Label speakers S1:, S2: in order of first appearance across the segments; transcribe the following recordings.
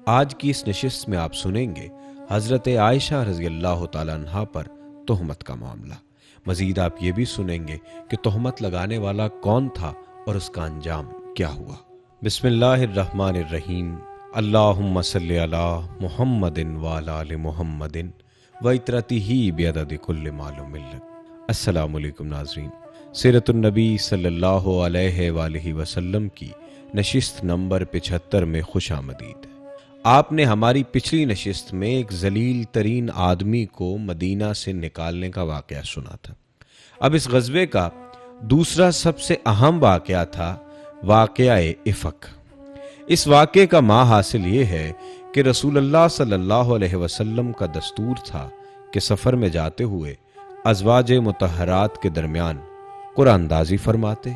S1: آج کی اس نشست میں آپ سنیں گے حضرت عائشہ رضی اللہ تعالیٰ عنہا پر تہمت کا معاملہ۔ مزید آپ یہ بھی سنیں گے کہ تہمت لگانے والا کون تھا اور اس کا انجام کیا ہوا۔ بسم اللہ الرحمن الرحیم۔ اللہم صلی علی محمد وعلی آل محمد وعطرتہ بعدد کل معلوم لک۔ السلام علیکم ناظرین، سیرت النبی صلی اللہ علیہ وآلہ وسلم کی نشست نمبر 75 میں خوش آمدید۔ آپ نے ہماری پچھلی نشست میں ایک ذلیل ترین آدمی کو مدینہ سے نکالنے کا واقعہ سنا تھا۔ اب اس غزوے کا دوسرا سب سے اہم واقعہ تھا واقعہ افک۔ اس واقعے کا ماں حاصل یہ ہے کہ رسول اللہ صلی اللہ علیہ وسلم کا دستور تھا کہ سفر میں جاتے ہوئے ازواج مطہرات کے درمیان قرآن اندازی فرماتے،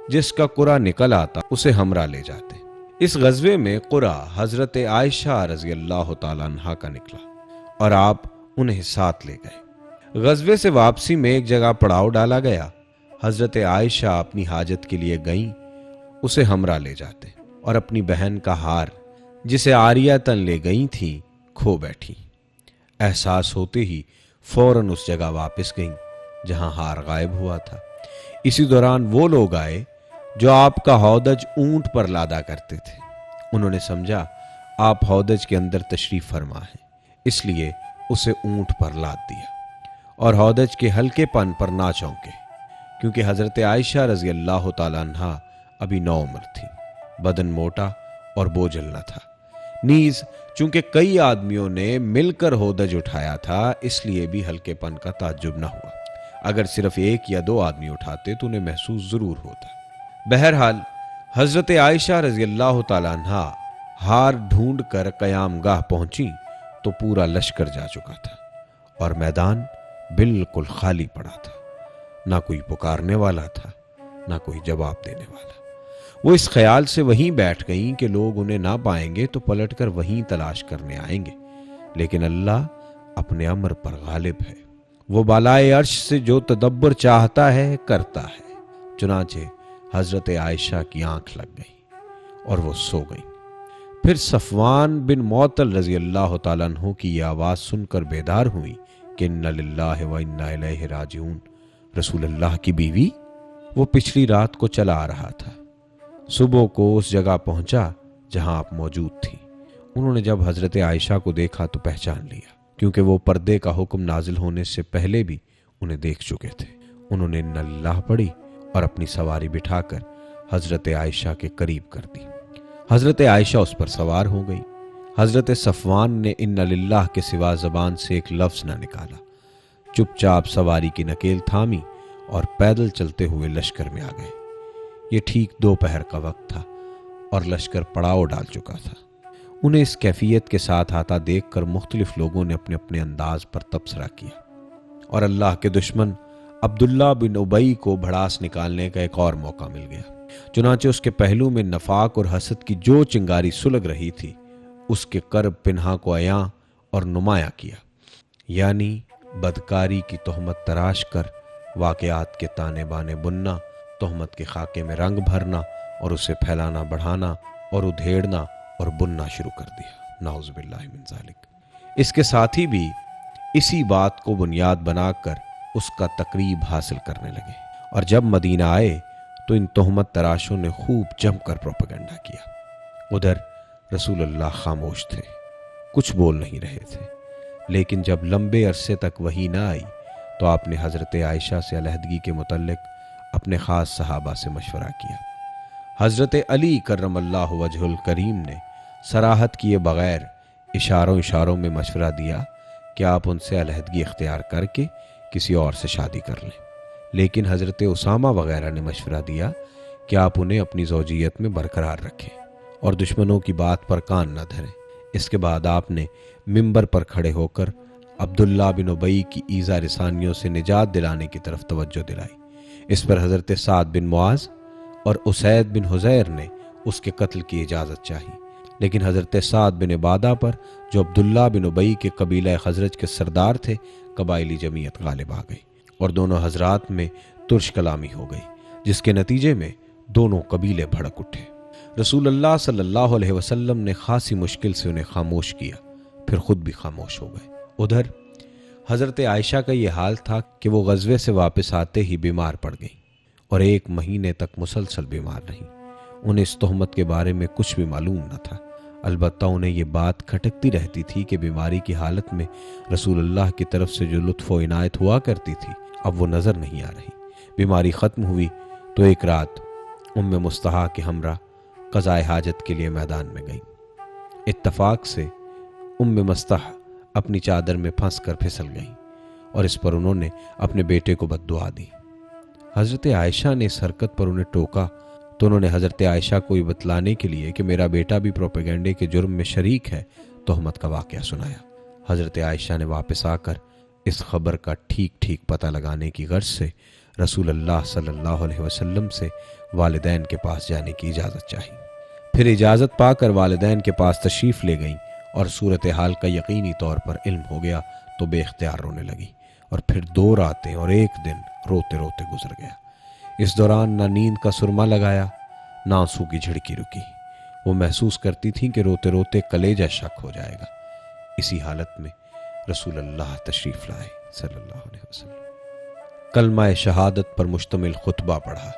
S1: جس کا قرآن نکل آتا اسے ہمراہ لے جاتے۔ اس غزوے میں قرآن حضرت عائشہ رضی اللہ تعالیٰ عنہا کا نکلا اور آپ انہیں ساتھ لے گئے۔ غزوے سے واپسی میں ایک جگہ پڑاؤ ڈالا گیا۔ حضرت عائشہ اپنی حاجت کے لیے گئیں، اسے ہمراہ لے جاتے اور اپنی بہن کا ہار جسے عاریتاً لے گئی تھیں کھو بیٹھی۔ احساس ہوتے ہی فوراً اس جگہ واپس گئیں جہاں ہار غائب ہوا تھا۔ اسی دوران وہ لوگ آئے جو آپ کا ہودج اونٹ پر لادا کرتے تھے۔ انہوں نے سمجھا آپ ہودج کے اندر تشریف فرما ہیں، اس لیے اسے اونٹ پر لاد دیا اور ہودج کے ہلکے پن پر نہ چونکے، کیونکہ حضرت عائشہ رضی اللہ تعالیٰ عنہا ابھی نوعمر تھی، بدن موٹا اور بوجھل نہ تھا۔ نیز چونکہ کئی آدمیوں نے مل کر ہودج اٹھایا تھا، اس لیے بھی ہلکے پن کا تعجب نہ ہوا۔ اگر صرف ایک یا دو آدمی اٹھاتے تو انہیں محسوس ضرور ہوتا۔ بہرحال حضرت عائشہ رضی اللہ تعالیٰ عنہا ہار ڈھونڈ کر قیام گاہ پہنچی تو پورا لشکر جا چکا تھا اور میدان بالکل خالی پڑا تھا۔ نہ کوئی پکارنے والا تھا، نہ کوئی جواب دینے والا۔ وہ اس خیال سے وہیں بیٹھ گئیں کہ لوگ انہیں نہ پائیں گے تو پلٹ کر وہیں تلاش کرنے آئیں گے، لیکن اللہ اپنے امر پر غالب ہے۔ وہ بالائے عرش سے جو تدبر چاہتا ہے کرتا ہے۔ چنانچہ حضرت عائشہ کی آنکھ لگ گئی اور وہ سو گئی۔ پھر صفوان بن معطل رضی اللہ تعالیٰ عنہ کی یہ آواز سن کر بیدار ہوئی کہ انا للہ و انا الیہ راجعون۔ رسول اللہ کی بیوی؟ وہ پچھلی رات کو چلا آ رہا تھا۔ صبح کو اس جگہ پہنچا جہاں آپ موجود تھی۔ انہوں نے جب حضرت عائشہ کو دیکھا تو پہچان لیا، کیونکہ وہ پردے کا حکم نازل ہونے سے پہلے بھی انہیں دیکھ چکے تھے۔ انہوں نے انا للہ پڑھی اور اپنی سواری بٹھا کر حضرت عائشہ کے قریب کر دی۔ حضرت عائشہ اس پر سوار ہو گئی۔ حضرت صفوان نے انا للہ کے سوا زبان سے ایک لفظ نہ نکالا، چپ چاپ سواری کی نکیل تھامی اور پیدل چلتے ہوئے لشکر میں آ گئے۔ یہ ٹھیک دوپہر کا وقت تھا اور لشکر پڑاؤ ڈال چکا تھا۔ انہیں اس کیفیت کے ساتھ آتا دیکھ کر مختلف لوگوں نے اپنے اپنے انداز پر تبصرہ کیا اور اللہ کے دشمن عبداللہ بن ابی کو بھڑاس نکالنے کا ایک اور موقع مل گیا۔ چنانچہ اس کے پہلو میں نفاق اور حسد کی جو چنگاری سلگ رہی تھی، اس کے کرب پنہا کو عیاں اور نمایاں کیا، یعنی بدکاری کی تہمت تراش کر واقعات کے تانے بانے بننا، تہمت کے خاکے میں رنگ بھرنا اور اسے پھیلانا بڑھانا اور ادھیڑنا اور بننا شروع کر دیا۔ نعوذ باللہ من ذالک۔ اس کے ساتھ ہی بھی اسی بات کو بنیاد بنا کر اس کا تقریب حاصل کرنے لگے، اور جب مدینہ آئے تو ان تہمت تراشوں نے خوب جم کر پروپیگنڈا کیا۔ ادھر رسول اللہ خاموش تھے، کچھ بول نہیں رہے تھے، لیکن جب لمبے عرصے تک وحی نہ آئی تو آپ نے حضرت عائشہ سے علیحدگی کے متعلق اپنے خاص صحابہ سے مشورہ کیا۔ حضرت علی کرم اللہ وجہ الکریم نے صراحت کیے بغیر اشاروں میں مشورہ دیا کہ آپ ان سے علیحدگی اختیار کر کے کسی اور سے شادی کر لیں، لیکن حضرت اسامہ وغیرہ نے مشورہ دیا کہ آپ انہیں اپنی زوجیت میں برقرار رکھیں اور دشمنوں کی بات پر کان نہ دھریں۔ اس کے بعد آپ نے منبر پر کھڑے ہو کر عبداللہ بن ابی کی ایذا رسانیوں سے نجات دلانے کی طرف توجہ دلائی۔ اس پر حضرت سعد بن معاذ اور اسید بن حضیر نے اس کے قتل کی اجازت چاہی، لیکن حضرت سعد بن عبادہ پر، جو عبداللہ بن ابی کے قبیلہ خزرج کے سردار تھے، قبائلی جمعیت غالب آ گئی اور دونوں حضرات میں ترش کلامی ہو گئی، جس کے نتیجے میں دونوں قبیلے بھڑک اٹھے۔ رسول اللہ صلی اللہ علیہ وسلم نے خاصی مشکل سے انہیں خاموش کیا، پھر خود بھی خاموش ہو گئے۔ ادھر حضرت عائشہ کا یہ حال تھا کہ وہ غزوے سے واپس آتے ہی بیمار پڑ گئیں اور 1 مہینے تک مسلسل بیمار رہیں۔ انہیں اس تہمت کے بارے میں کچھ بھی معلوم نہ تھا، البتہ انہیں یہ بات کھٹکتی رہتی تھی کہ بیماری کی حالت میں رسول اللہ کی طرف سے جو لطف و عنایت ہوا کرتی تھی اب وہ نظر نہیں آ رہی۔ بیماری ختم ہوئی تو ایک رات مصطحہ کے ہمراہ قضائے حاجت کے لیے میدان میں گئیں۔ اتفاق سے مصطحہ اپنی چادر میں پھنس کر پھسل گئیں اور اس پر انہوں نے اپنے بیٹے کو بد دعا دی۔ حضرت عائشہ نے اس حرکت پر انہیں ٹوکا تو انہوں نے حضرت عائشہ کو یہ بتلانے کے لیے کہ میرا بیٹا بھی پروپیگنڈے کے جرم میں شریک ہے تہمت کا واقعہ سنایا۔ حضرت عائشہ نے واپس آ کر اس خبر کا ٹھیک پتہ لگانے کی غرض سے رسول اللہ صلی اللہ علیہ وسلم سے والدین کے پاس جانے کی اجازت چاہی۔ پھر اجازت پا کر والدین کے پاس تشریف لے گئیں اور صورتحال کا یقینی طور پر علم ہو گیا تو بے اختیار رونے لگی اور پھر 2 راتیں اور 1 دن روتے روتے گزر گیا۔ اس دوران نہ نیند کا سرما لگایا نہ آنسو کی جھڑکی رکی۔ وہ محسوس کرتی تھیں کہ روتے روتے کلیجہ شک ہو جائے گا۔ اسی حالت میں رسول اللہ تشریف لائے صلی اللہ علیہ وسلم۔ کلمہ شہادت پر مشتمل خطبہ پڑھا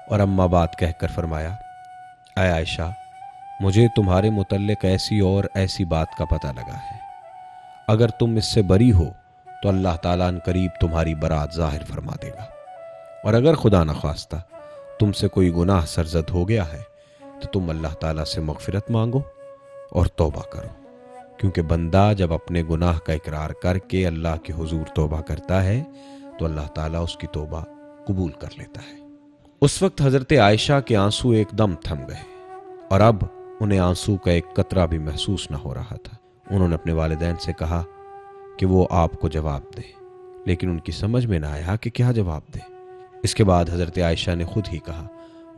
S1: اور اما بعد کہہ کر فرمایا، اے عائشہ، مجھے تمہارے متعلق ایسی بات کا پتہ لگا ہے۔ اگر تم اس سے بری ہو تو اللہ تعالیٰ ان قریب تمہاری برات ظاہر فرما دے گا، اور اگر خدا نخواستہ تم سے کوئی گناہ سرزد ہو گیا ہے تو تم اللہ تعالیٰ سے مغفرت مانگو اور توبہ کرو، کیونکہ بندہ جب اپنے گناہ کا اقرار کر کے اللہ کے حضور توبہ کرتا ہے تو اللہ تعالیٰ اس کی توبہ قبول کر لیتا ہے۔ اس وقت حضرت عائشہ کے آنسو ایک دم تھم گئے اور اب انہیں آنسو کا ایک قطرہ بھی محسوس نہ ہو رہا تھا۔ انہوں نے اپنے والدین سے کہا کہ وہ آپ کو جواب دے، لیکن ان کی سمجھ میں نہ آیا کہ کیا جواب دے۔ اس کے بعد حضرت عائشہ نے خود ہی کہا،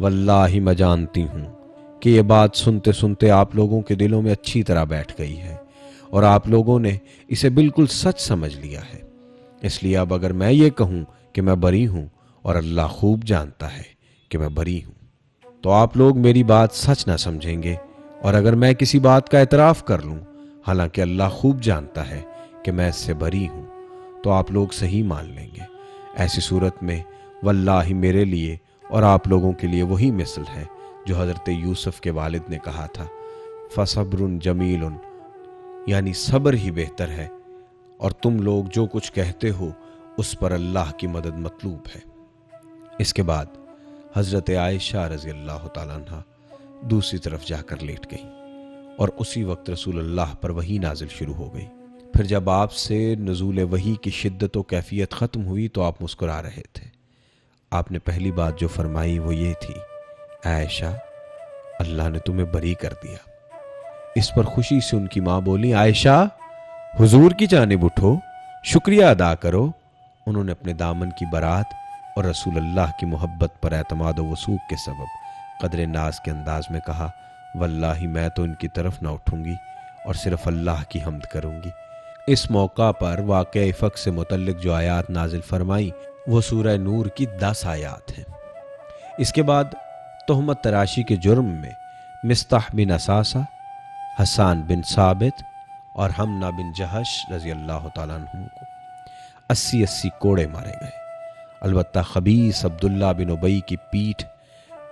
S1: واللہ میں جانتی ہوں کہ یہ بات سنتے سنتے آپ لوگوں کے دلوں میں اچھی طرح بیٹھ گئی ہے اور آپ لوگوں نے اسے بالکل سچ سمجھ لیا ہے۔ اس لیے اب اگر میں یہ کہوں کہ میں بری ہوں اور اللہ خوب جانتا ہے کہ میں بری ہوں تو آپ لوگ میری بات سچ نہ سمجھیں گے، اور اگر میں کسی بات کا اعتراف کر لوں حالانکہ اللہ خوب جانتا ہے کہ میں اس سے بری ہوں تو آپ لوگ صحیح مان لیں گے۔ ایسی صورت میں واللہ میرے لیے اور آپ لوگوں کے لیے وہی مثل ہے جو حضرت یوسف کے والد نے کہا تھا، فصبر جمیل، یعنی صبر ہی بہتر ہے، اور تم لوگ جو کچھ کہتے ہو اس پر اللہ کی مدد مطلوب ہے۔ اس کے بعد حضرت عائشہ رضی اللہ تعالیٰ عنہ دوسری طرف جا کر لیٹ گئیں اور اسی وقت رسول اللہ پر وحی نازل شروع ہو گئی۔ پھر جب آپ سے نزول وحی کی شدت و کیفیت ختم ہوئی تو آپ مسکرا رہے تھے۔ آپ نے پہلی بات جو فرمائی وہ یہ تھی، عائشہ، اللہ نے تمہیں بری کر دیا۔ اس پر خوشی سے ان کی ماں بولی، عائشہ، حضور کی جانب اٹھو، شکریہ ادا کرو۔ انہوں نے اپنے دامن کی برات اور رسول اللہ کی محبت پر اعتماد و وثوق کے سبب قدر ناز کے انداز میں کہا، واللہ میں تو ان کی طرف نہ اٹھوں گی اور صرف اللہ کی حمد کروں گی۔ اس موقع پر واقعہ افق سے متعلق جو آیات نازل فرمائی وہ سورہ نور کی 10 آیات ہیں۔ اس کے بعد تہمت تراشی کے جرم میں مصطح بن اساسہ، حسان بن ثابت اور حمنہ بن جہش رضی اللہ تعالیٰ عنہ کو 80 کوڑے مارے گئے۔ البتہ خبیث عبداللہ بن ابی کی پیٹھ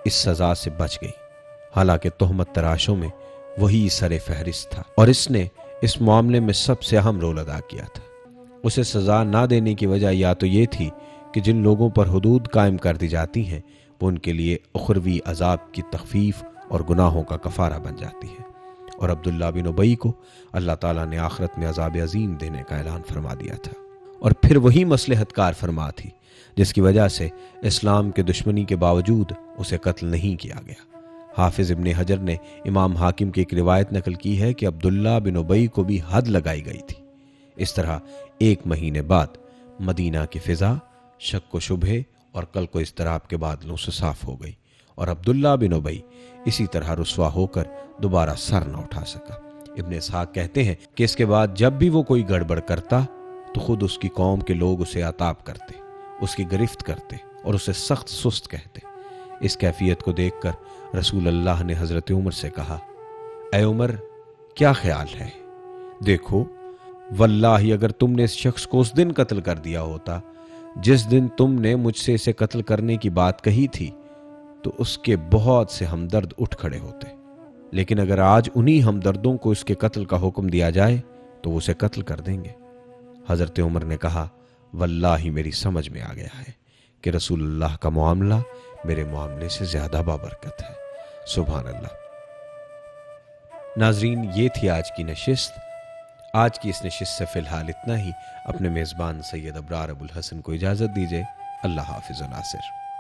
S1: اس سزا سے بچ گئی، حالانکہ تہمت تراشوں میں وہی سر فہرست تھا اور اس نے اس معاملے میں سب سے اہم رول ادا کیا تھا۔ اسے سزا نہ دینے کی وجہ یا تو یہ تھی کہ جن لوگوں پر حدود قائم کر دی جاتی ہیں وہ ان کے لیے اخروی عذاب کی تخفیف اور گناہوں کا کفارہ بن جاتی ہے، اور عبداللہ بن ابی کو اللہ تعالیٰ نے آخرت میں عذاب عظیم دینے کا اعلان فرما دیا تھا، اور پھر وہی مصلحت کار فرما تھی جس کی وجہ سے اسلام کے دشمنی کے باوجود اسے قتل نہیں کیا گیا۔ حافظ ابن حجر نے امام حاکم کی ایک روایت نقل کی ہے کہ عبداللہ بن ابی کو بھی حد لگائی گئی تھی۔ اس طرح 1 مہینے بعد مدینہ کی فضا شک و شبہے اور قلق و اضطراب کے بادلوں سے صاف ہو گئی، اور عبداللہ بن ابی اسی طرح رسوا ہو کر دوبارہ سر نہ اٹھا سکا۔ ابن اسحاق کہتے ہیں کہ اس کے بعد جب بھی وہ کوئی گڑبڑ کرتا تو خود اس کی قوم کے لوگ اسے عتاب کرتے، اس کی گرفت کرتے اور اسے سخت سست کہتے۔ اس کیفیت کو دیکھ کر رسول اللہ نے حضرت عمر سے کہا، اے عمر، کیا خیال ہے؟ دیکھو، واللہ اگر تم نے اس شخص کو اس دن قتل کر دیا ہوتا جس دن تم نے مجھ سے اسے قتل کرنے کی بات کہی تھی، تو اس کے بہت سے ہمدرد اٹھ کھڑے ہوتے، لیکن اگر آج انہی ہمدردوں کو اس کے قتل کا حکم دیا جائے تو وہ اسے قتل کر دیں گے۔ حضرت عمر نے کہا، واللہ میری سمجھ میں آ گیا ہے کہ رسول اللہ کا معاملہ میرے معاملے سے زیادہ بابرکت ہے۔ سبحان اللہ۔ ناظرین، یہ تھی آج کی نشست۔ آج کی اس نشست سے فی الحال اتنا ہی۔ اپنے میزبان سید ابرار ابوالحسن کو اجازت دیجیے۔ اللہ حافظ و ناصر۔